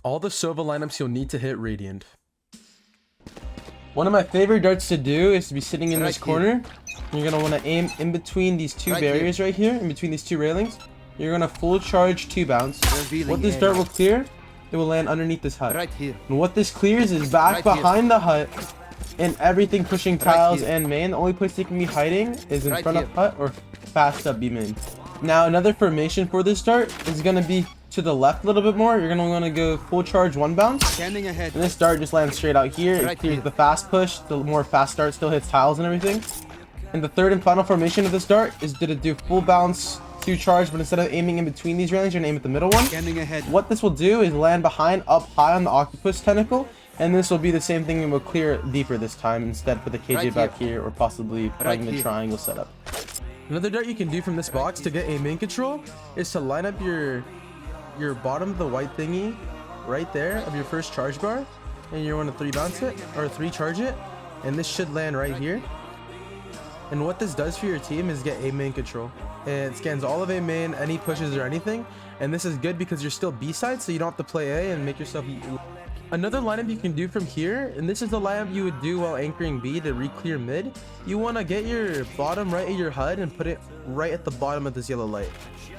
All the Sova lineups you'll need to hit Radiant. One of my favorite darts to do is to be sitting in this corner. You're going to want to aim in between these two barriers right here, in between these two railings. You're going to full charge 2 bounce. What this dart will clear, it will land underneath this hut. And what this clears is back behind the hut and everything pushing tiles and main. The only place they can be hiding is in front of hut or fast up B main. Now another formation for this dart is going to be to the left a little bit more. You're going to want to go full charge 1 bounce. And this dart just lands straight out here. It clears the fast push. The more fast dart still hits tiles and everything. And the third and final formation of this dart is to do full bounce 2 charge, but instead of aiming in between these railings, you're going to aim at the middle one. What this will do is land behind up high on the octopus tentacle. And this will be the same thing and will clear deeper this time instead for the KJ back here or possibly playing the triangle setup. Another dart you can do from this box to get a main control is to line up your bottom of the white thingy right there of your first charge bar, and you want to 3 bounce it or 3 charge it, and this should land right here. And what this does for your team is get A main control. It scans all of A main, any pushes or anything, and this is good because you're still B side, so you don't have to play A and make yourself. Another lineup you can do from here, and this is the lineup you would do while anchoring B to re-clear mid. You want to get your bottom right at your HUD and put it right at the bottom of this yellow light.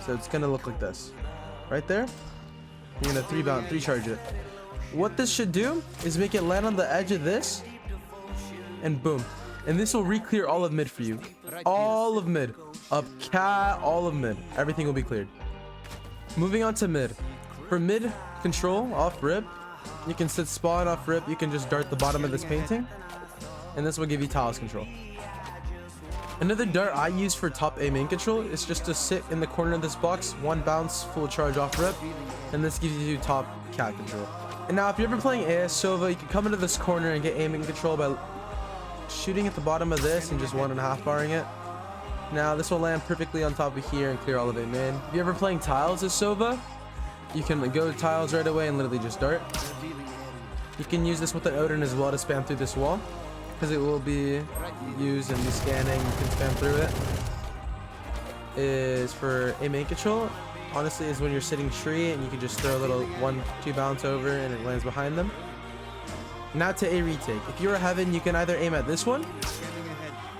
So it's going to look like this. Right there. You're going to 3 bounce, 3 charge it. What this should do is make it land on the edge of this. And boom. And this will re-clear all of mid for you. All of mid. Up cat, all of mid. Everything will be cleared. Moving on to mid. For mid control, off rip, you can sit spawn off rip. You can just dart the bottom of this painting. And this will give you tiles control. Another dart I use for top A main control is just to sit in the corner of this box, 1 bounce, full charge off rip, and this gives you top cat control. And now if you're ever playing AS Sova, you can come into this corner and get A main control by shooting at the bottom of this and just 1.5 barring it. Now this will land perfectly on top of here and clear all of A main. If you're ever playing tiles as Sova, you can go to tiles right away and literally just dart. You can use this with the Odin as well to spam through this wall, because it will be used in the scanning. You can spam through it. Is for a main control. Honestly, is when you're sitting tree and you can just throw a little 1-2 bounce over and it lands behind them. Now to a retake. If you're a heaven, you can either aim at this one,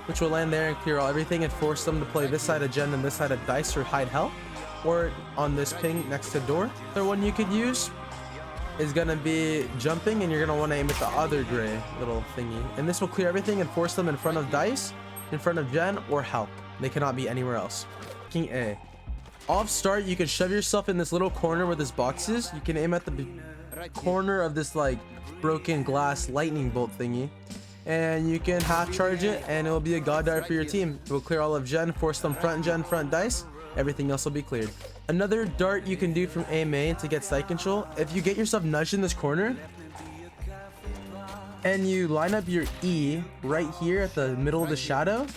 which will land there and clear everything and force them to play this side of gen and this side of dice or hide hell, or on this ping next to door. The one you could use is gonna be jumping, and you're gonna want to aim at the other gray little thingy, and this will clear everything and force them in front of dice, in front of gen, or help. They cannot be anywhere else. King A. Off start, you can shove yourself in this little corner where this box is. You can aim at the corner of this like broken glass lightning bolt thingy, and you can half charge it, and it will be a god dart for your team. It will clear all of gen, force them front gen, front dice. Everything else will be cleared. Another dart you can do from A main to get sight control, if you get yourself nudged in this corner and you line up your E right here at the middle of the shadow,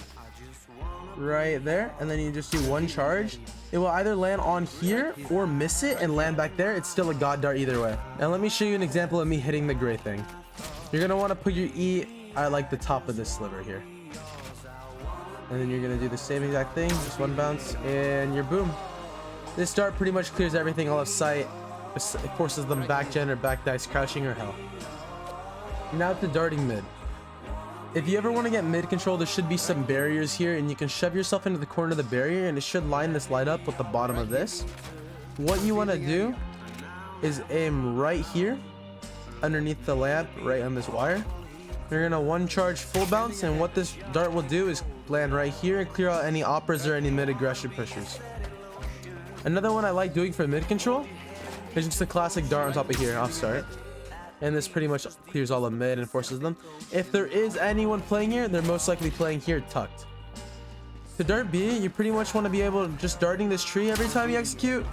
right there, and then you just do 1 charge, it will either land on here or miss it and land back there. It's still a god dart either way. Now let me show you an example of me hitting the gray thing. You're going to want to put your E at like the top of this sliver here. And then you're going to do the same exact thing, just 1 bounce, and you're boom. This dart pretty much clears everything all of sight. It forces them back gen or back dice, crouching or hell. Now to darting mid. If you ever want to get mid control, there should be some barriers here, and you can shove yourself into the corner of the barrier, and it should line this light up with the bottom of this. What you want to do is aim right here, underneath the lamp, right on this wire. You're going to 1 charge full bounce, and what this dart will do is land right here and clear out any operas or any mid aggression pushers. Another one I like doing for mid control is just a classic dart on top of here, off start. And this pretty much clears all of mid and forces them. If there is anyone playing here, they're most likely playing here tucked. To dart B, you pretty much want to be able to just darting this tree every time you execute,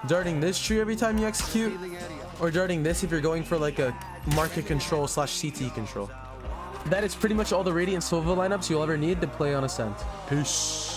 darting this tree every time you execute, or darting this if you're going for like a market control / CT control. That is pretty much all the Radiant Sova lineups you'll ever need to play on Ascent. Peace.